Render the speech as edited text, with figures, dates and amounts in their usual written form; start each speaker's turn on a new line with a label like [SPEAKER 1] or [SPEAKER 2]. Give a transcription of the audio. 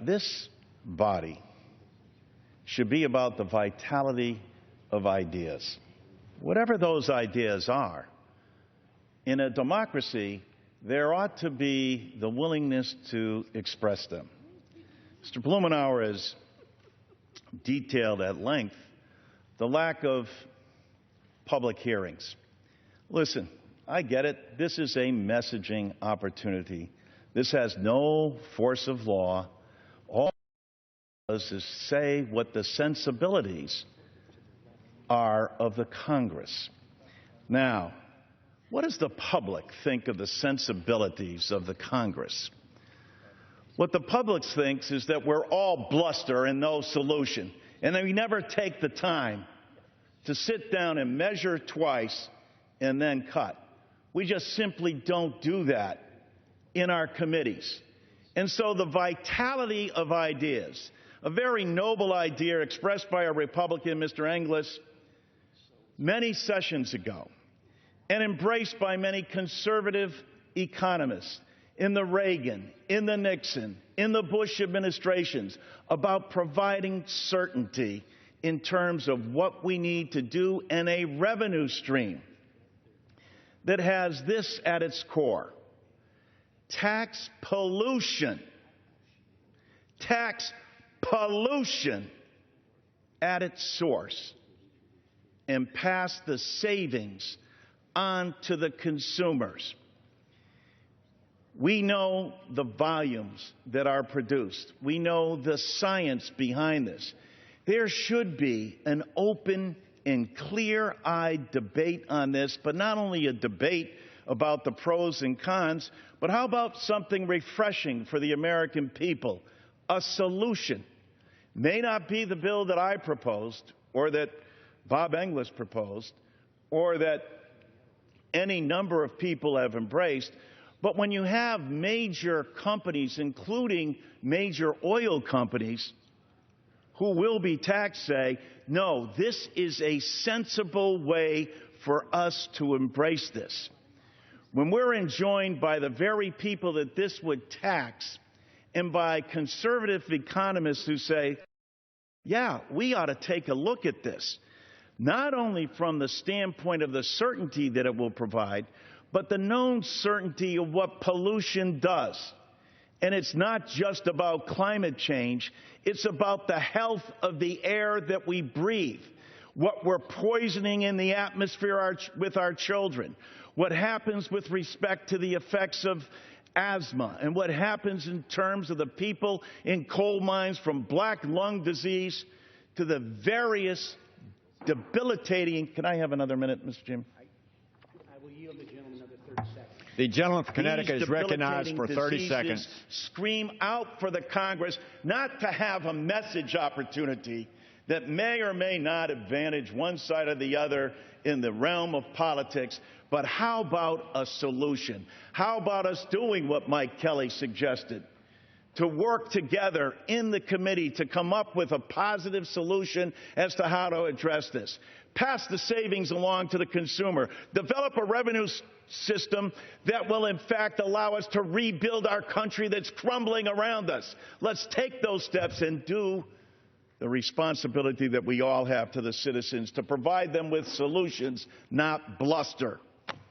[SPEAKER 1] This body should be about the vitality of ideas. Whatever those ideas are, in a democracy, there ought to be the willingness to express them. Mr. Blumenauer has detailed at length the lack of public hearings. Listen, I get it. This is a messaging opportunity. This has no force of law. All it does is say what the sensibilities are of the Congress. Now, what does the public think of the sensibilities of the Congress? What the public thinks is that we're all bluster and no solution, and that we never take the time to sit down and measure twice and then cut. We just simply don't do that in our committees. And so the vitality of ideas, a very noble idea expressed by a Republican, Mr. Inglis, many sessions ago, and embraced by many conservative economists in the Reagan, in the Nixon, in the Bush administrations, about providing certainty in terms of what we need to do and a revenue stream that has this at its core: tax pollution. Tax pollution at its source, and pass the savings on to the consumers. We know the volumes that are produced. We know the science behind this. There should be an open and clear-eyed debate on this, but not only a debate about the pros and cons, but how about something refreshing for the American people? A solution. May not be the bill that I proposed, or that Bob Inglis proposed, or that any number of people have embraced, but when you have major companies, including major oil companies, who will be taxed, say, no, this is a sensible way for us to embrace this. When we're enjoined by the very people that this would tax, and by conservative economists who say, yeah, we ought to take a look at this, not only from the standpoint of the certainty that it will provide, but the known certainty of what pollution does. And it's not just about climate change, it's about the health of the air that we breathe, what we're poisoning in the atmosphere with our children, what happens with respect to the effects of asthma, and what happens in terms of the people in coal mines, from black lung disease to the various debilitating... Can I have another minute, Mr. Jim?
[SPEAKER 2] I will yield the gentleman another 30 seconds.
[SPEAKER 3] The gentleman from Connecticut is recognized for 30 seconds.
[SPEAKER 1] Scream out for the Congress not to have a message opportunity that may or may not advantage one side or the other in the realm of politics, but how about a solution? How about us doing what Mike Kelly suggested? To work together in the committee to come up with a positive solution as to how to address this. Pass the savings along to the consumer. Develop a revenue system that will, in fact, allow us to rebuild our country that's crumbling around us. Let's take those steps and do the responsibility that we all have to the citizens to provide them with solutions, not bluster.